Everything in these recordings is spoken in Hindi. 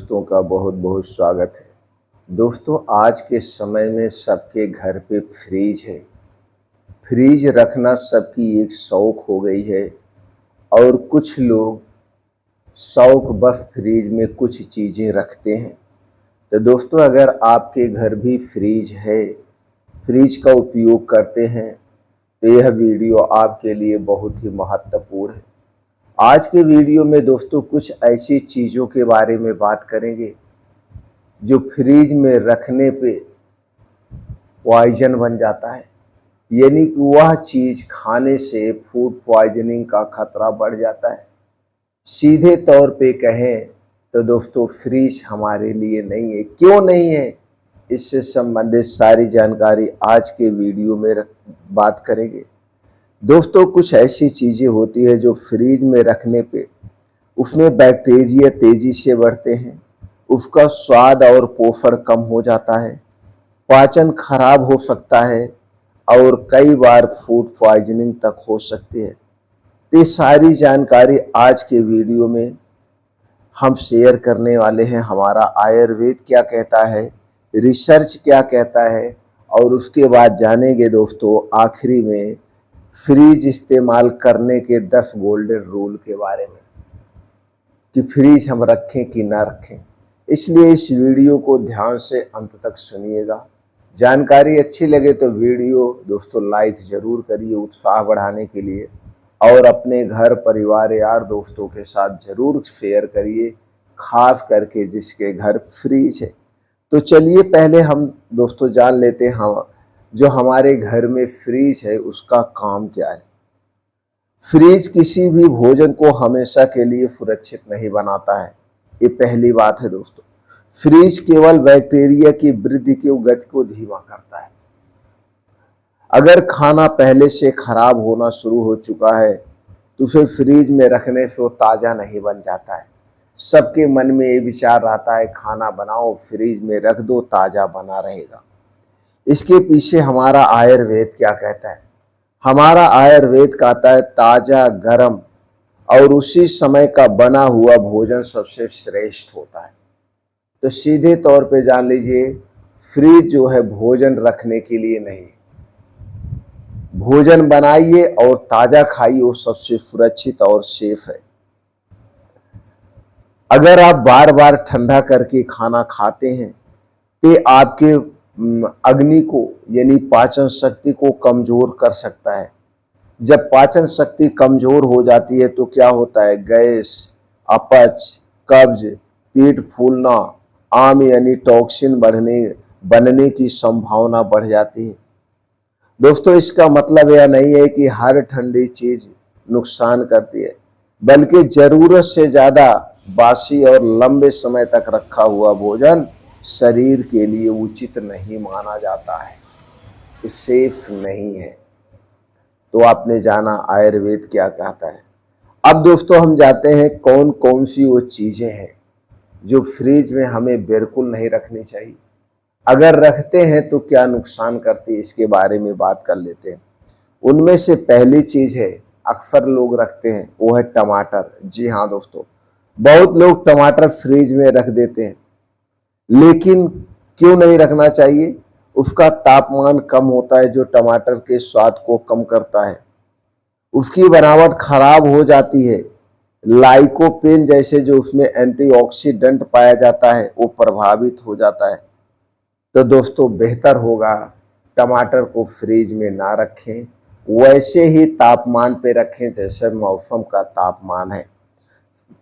दोस्तों का बहुत बहुत स्वागत है। दोस्तों, आज के समय में सबके घर पे फ्रिज है। फ्रिज रखना सबकी एक शौक हो गई है और कुछ लोग शौक बस फ्रिज में कुछ चीज़ें रखते हैं। तो दोस्तों, अगर आपके घर भी फ्रिज है, फ्रिज का उपयोग करते हैं, तो यह वीडियो आपके लिए बहुत ही महत्वपूर्ण है। आज के वीडियो में दोस्तों कुछ ऐसी चीज़ों के बारे में बात करेंगे जो फ्रिज में रखने पे पॉइजन बन जाता है, यानी कि वह चीज़ खाने से फूड पॉइजनिंग का खतरा बढ़ जाता है। सीधे तौर पे कहें तो दोस्तों फ्रिज हमारे लिए नहीं है। क्यों नहीं है, इससे संबंधित सारी जानकारी आज के वीडियो में बात करेंगे। दोस्तों, कुछ ऐसी चीज़ें होती है जो फ्रिज में रखने पे उसमें बैक्टीरिया तेज़ी से बढ़ते हैं, उसका स्वाद और पोषण कम हो जाता है, पाचन खराब हो सकता है और कई बार फूड पॉइजनिंग तक हो सकती है। ये सारी जानकारी आज के वीडियो में हम शेयर करने वाले हैं। हमारा आयुर्वेद क्या कहता है, रिसर्च क्या कहता है, और उसके बाद जानेंगे दोस्तों आखिरी में फ्रिज इस्तेमाल करने के 10 गोल्डन रूल के बारे में कि फ्रिज हम रखें कि ना रखें। इसलिए इस वीडियो को ध्यान से अंत तक सुनिएगा। जानकारी अच्छी लगे तो वीडियो दोस्तों लाइक ज़रूर करिए उत्साह बढ़ाने के लिए, और अपने घर परिवार यार दोस्तों के साथ ज़रूर शेयर करिए, खास करके जिसके घर फ्रिज है। तो चलिए पहले हम दोस्तों जान लेते हैं हम जो हमारे घर में फ्रिज है उसका काम क्या है। फ्रिज किसी भी भोजन को हमेशा के लिए सुरक्षित नहीं बनाता है, ये पहली बात है दोस्तों। फ्रिज केवल बैक्टीरिया की वृद्धि की गति को धीमा करता है। अगर खाना पहले से खराब होना शुरू हो चुका है तो उसे फ्रिज में रखने से वो ताज़ा नहीं बन जाता है। सबके मन में ये विचार रहता है खाना बनाओ फ्रिज में रख दो, ताज़ा बना रहेगा। इसके पीछे हमारा आयुर्वेद क्या कहता है? हमारा आयुर्वेद कहता है ताज़ा, गर्म और उसी समय का बना हुआ भोजन सबसे श्रेष्ठ होता है। तो सीधे तौर पे जान लीजिए, फ्रिज जो है भोजन रखने के लिए नहीं, भोजन बनाइए और ताज़ा खाइए, वो सबसे सुरक्षित और सेफ है। अगर आप बार बार ठंडा करके खाना खाते हैं तो आपके अग्नि को यानी पाचन शक्ति को कमजोर कर सकता है। जब पाचन शक्ति कमजोर हो जाती है तो क्या होता है, गैस, अपच, कब्ज, पेट फूलना, आम यानी टॉक्सिन बनने की संभावना बढ़ जाती है। दोस्तों, इसका मतलब यह नहीं है कि हर ठंडी चीज नुकसान करती है, बल्कि जरूरत से ज्यादा बासी और लंबे समय तक रखा हुआ भोजन शरीर के लिए उचित नहीं माना जाता है, ये सेफ नहीं है। तो आपने जाना आयुर्वेद क्या कहता है। अब दोस्तों हम जाते हैं कौन कौन सी वो चीजें हैं जो फ्रिज में हमें बिल्कुल नहीं रखनी चाहिए, अगर रखते हैं तो क्या नुकसान करती है, इसके बारे में बात कर लेते हैं। उनमें से पहली चीज है, अक्सर लोग रखते हैं, वो है टमाटर। जी हाँ दोस्तों, बहुत लोग टमाटर फ्रिज में रख देते हैं, लेकिन क्यों नहीं रखना चाहिए? उसका तापमान कम होता है जो टमाटर के स्वाद को कम करता है, उसकी बनावट खराब हो जाती है, लाइकोपेन जैसे जो उसमें एंटीऑक्सीडेंट पाया जाता है वो प्रभावित हो जाता है। तो दोस्तों बेहतर होगा टमाटर को फ्रिज में ना रखें, वैसे ही तापमान पे रखें जैसे मौसम का तापमान है।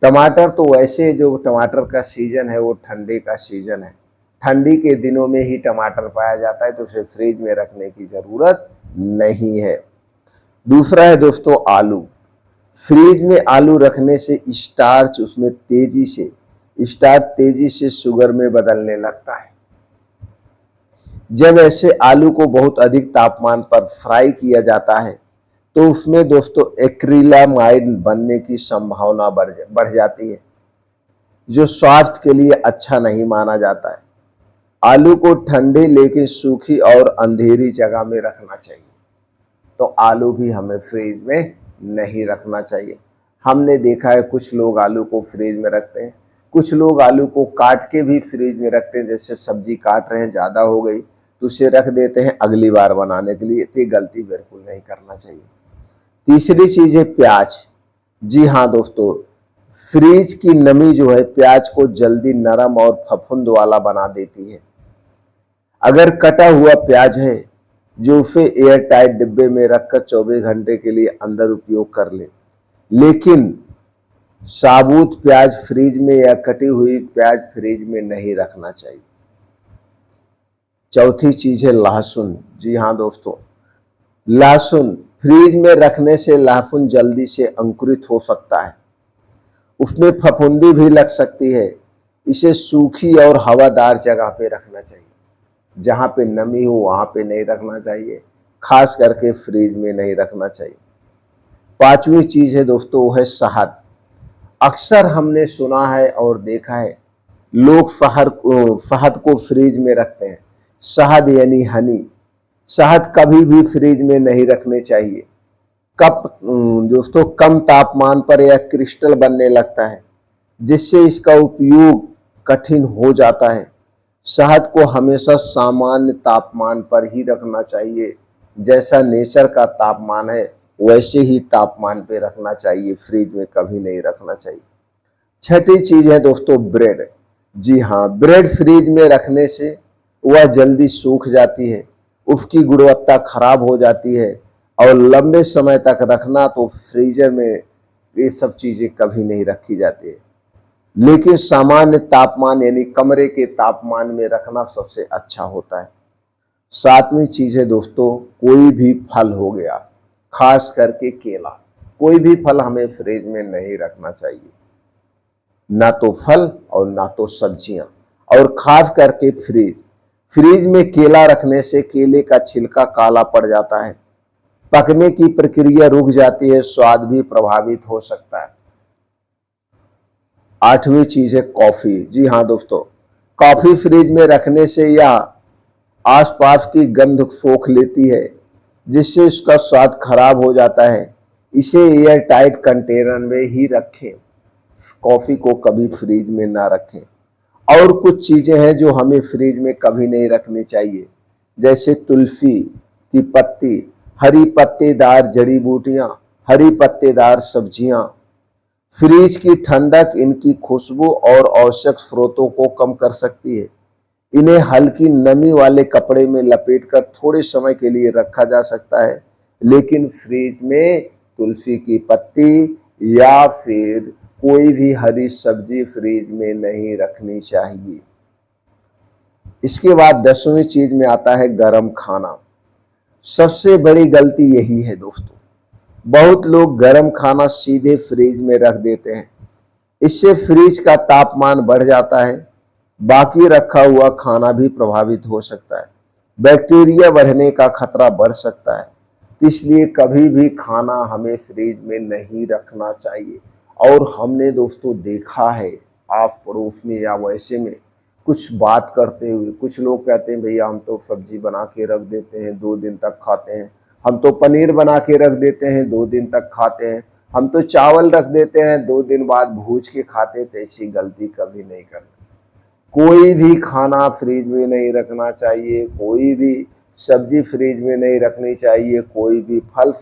टमाटर तो वैसे जो टमाटर का सीजन है वो ठंडी का सीजन है, ठंडी के दिनों में ही टमाटर पाया जाता है, तो उसे फ्रिज में रखने की ज़रूरत नहीं है। दूसरा है दोस्तों आलू। फ्रिज में आलू रखने से स्टार्च तेजी से शुगर में बदलने लगता है। जब ऐसे आलू को बहुत अधिक तापमान पर फ्राई किया जाता है तो उसमें दोस्तों एक्रिलामाइड बनने की संभावना बढ़ जाती है, जो स्वास्थ्य के लिए अच्छा नहीं माना जाता है। आलू को ठंडी लेकिन सूखी और अंधेरी जगह में रखना चाहिए। तो आलू भी हमें फ्रिज में नहीं रखना चाहिए। हमने देखा है कुछ लोग आलू को फ्रिज में रखते हैं, कुछ लोग आलू को काट के भी फ्रिज में रखते हैं, जैसे सब्जी काट रहे हैं ज़्यादा हो गई तो उसे रख देते हैं अगली बार बनाने के लिए। ये गलती बिल्कुल नहीं करना चाहिए। तीसरी चीज़ है प्याज। जी हाँ दोस्तों, फ्रिज की नमी जो है प्याज को जल्दी नरम और फफूंद वाला बना देती है। अगर कटा हुआ प्याज है जो उसे एयर टाइट डिब्बे में रखकर 24 घंटे के लिए अंदर उपयोग कर ले, लेकिन साबुत प्याज फ्रिज में या कटी हुई प्याज फ्रिज में नहीं रखना चाहिए। चौथी चीज है लहसुन। जी हाँ दोस्तों, लहसुन फ्रिज में रखने से लहसुन जल्दी से अंकुरित हो सकता है, उसमें फफूंदी भी लग सकती है। इसे सूखी और हवादार जगह पे रखना चाहिए, जहाँ पे नमी हो वहाँ पे नहीं रखना चाहिए, खास करके फ्रिज में नहीं रखना चाहिए। पांचवी चीज है दोस्तों, वो है शहद। अक्सर हमने सुना है और देखा है लोग शहद को फ्रिज में रखते हैं। शहद यानी हनी, शहद कभी भी फ्रिज में नहीं रखने चाहिए। कप दोस्तों कम तापमान पर यह क्रिस्टल बनने लगता है, जिससे इसका उपयोग कठिन हो जाता है। शहद को हमेशा सामान्य तापमान पर ही रखना चाहिए, जैसा नेचर का तापमान है वैसे ही तापमान पे रखना चाहिए, फ्रिज में कभी नहीं रखना चाहिए। छठी चीज है दोस्तों ब्रेड। जी हाँ, ब्रेड फ्रिज में रखने से वह जल्दी सूख जाती है, उसकी गुणवत्ता खराब हो जाती है, और लंबे समय तक रखना तो फ्रीजर में ये सब चीजें कभी नहीं रखी जाती है, लेकिन सामान्य तापमान यानी कमरे के तापमान में रखना सबसे अच्छा होता है। सातवीं चीज है दोस्तों, कोई भी फल हो गया, खास करके केला, कोई भी फल हमें फ्रिज में नहीं रखना चाहिए, ना तो फल और ना तो सब्जियां। और खास करके फ्रिज में केला रखने से केले का छिलका काला पड़ जाता है, पकने की प्रक्रिया रुक जाती है, स्वाद भी प्रभावित हो सकता है। आठवीं चीज है कॉफी। जी हाँ दोस्तों, कॉफी फ्रिज में रखने से यह आसपास की गंध सोख लेती है, जिससे इसका स्वाद खराब हो जाता है। इसे एयर टाइट कंटेनर में ही रखें, कॉफी को कभी फ्रिज में ना रखें। और कुछ चीजें हैं जो हमें फ्रिज में कभी नहीं रखनी चाहिए, जैसे तुलसी की पत्ती, हरी पत्तेदार जड़ी बूटियां, हरी पत्तेदार सब्जियां। फ्रिज की ठंडक इनकी खुशबू और आवश्यक स्रोतों को कम कर सकती है। इन्हें हल्की नमी वाले कपड़े में लपेटकर थोड़े समय के लिए रखा जा सकता है, लेकिन फ्रिज में तुलसी की पत्ती या फिर कोई भी हरी सब्जी फ्रिज में नहीं रखनी चाहिए। इसके बाद 10वीं चीज में आता है गरम खाना। सबसे बड़ी गलती यही है दोस्तों, बहुत लोग गरम खाना सीधे फ्रिज में रख देते हैं। इससे फ्रिज का तापमान बढ़ जाता है, बाकी रखा हुआ खाना भी प्रभावित हो सकता है, बैक्टीरिया बढ़ने का खतरा बढ़ सकता है। इसलिए कभी भी खाना हमें फ्रिज में नहीं रखना चाहिए। और हमने दोस्तों देखा है आस पड़ोस में या वैसे में कुछ बात करते हुए, कुछ लोग कहते हैं भैया हम तो सब्जी बना के रख देते हैं 2 दिन तक खाते हैं, हम तो पनीर बना के रख देते हैं 2 दिन तक खाते हैं, हम तो चावल रख देते हैं 2 दिन बाद भूज के खाते हैं। तो ऐसी गलती कभी नहीं करनी। कोई भी खाना फ्रिज में नहीं रखना चाहिए, कोई भी सब्जी फ्रिज में नहीं रखनी चाहिए, कोई भी फल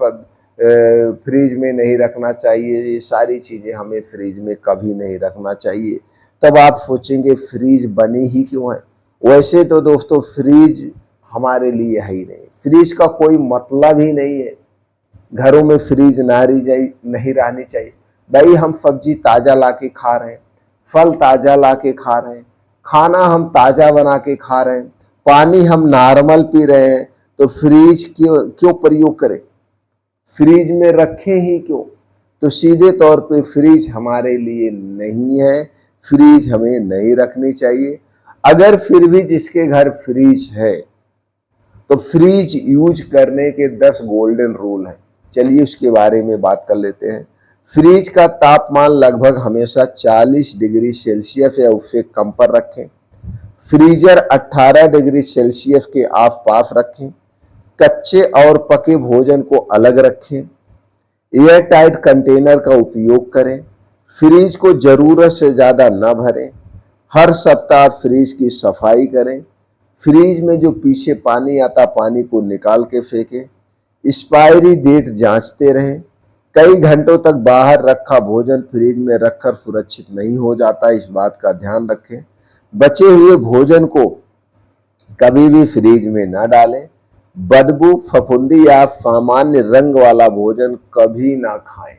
फ्रिज में नहीं रखना चाहिए। ये सारी चीज़ें हमें फ्रिज में कभी नहीं रखना चाहिए। तब आप सोचेंगे फ्रिज बनी ही क्यों है। वैसे तो दोस्तों फ्रिज हमारे लिए है ही नहीं, फ्रिज का कोई मतलब ही नहीं है। घरों में फ्रिज नहीं रहनी चाहिए। भाई हम सब्जी ताज़ा ला के खा रहे हैं, फल ताज़ा ला के खा रहे हैं, खाना हम ताज़ा बना के खा रहे हैं, पानी हम नॉर्मल पी रहे हैं, तो फ्रिज क्यों प्रयोग करें, फ्रिज में रखें ही क्यों। तो सीधे तौर पे फ्रिज हमारे लिए नहीं है, फ्रिज हमें नहीं रखनी चाहिए। अगर फिर भी जिसके घर फ्रिज है तो फ्रिज यूज करने के 10 गोल्डन रूल हैं। चलिए उसके बारे में बात कर लेते हैं। फ्रिज का तापमान लगभग हमेशा 40 डिग्री सेल्सियस या उससे कम पर रखें। फ्रीजर 18 डिग्री सेल्सियस के आसपास रखें। कच्चे और पके भोजन को अलग रखें। एयर टाइट कंटेनर का उपयोग करें। फ्रिज को जरूरत से ज्यादा न भरें। हर सप्ताह फ्रिज की सफाई करें। फ्रिज में जो पीछे पानी आता, पानी को निकाल के फेंकें। एक्सपायरी डेट जांचते रहें। कई घंटों तक बाहर रखा भोजन फ्रिज में रखकर सुरक्षित नहीं हो जाता, इस बात का ध्यान रखें। बचे हुए भोजन को कभी भी फ्रिज में ना डालें। बदबू, फफूंदी या सामान्य रंग वाला भोजन कभी ना खाएं।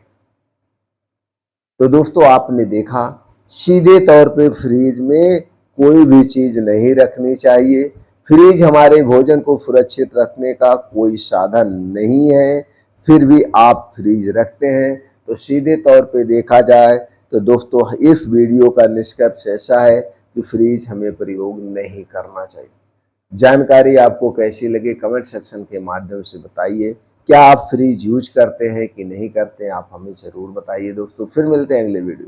तो दोस्तों आपने देखा, सीधे तौर पे फ्रिज में कोई भी चीज नहीं रखनी चाहिए। फ्रिज हमारे भोजन को सुरक्षित रखने का कोई साधन नहीं है, फिर भी आप फ्रिज रखते हैं। तो सीधे तौर पे देखा जाए तो दोस्तों इस वीडियो का निष्कर्ष ऐसा है कि फ्रिज हमें प्रयोग नहीं करना चाहिए। जानकारी आपको कैसी लगी कमेंट सेक्शन के माध्यम से बताइए। क्या आप फ्रिज यूज करते हैं कि नहीं करते हैं, आप हमें जरूर बताइए दोस्तों। फिर मिलते हैं अगले वीडियो।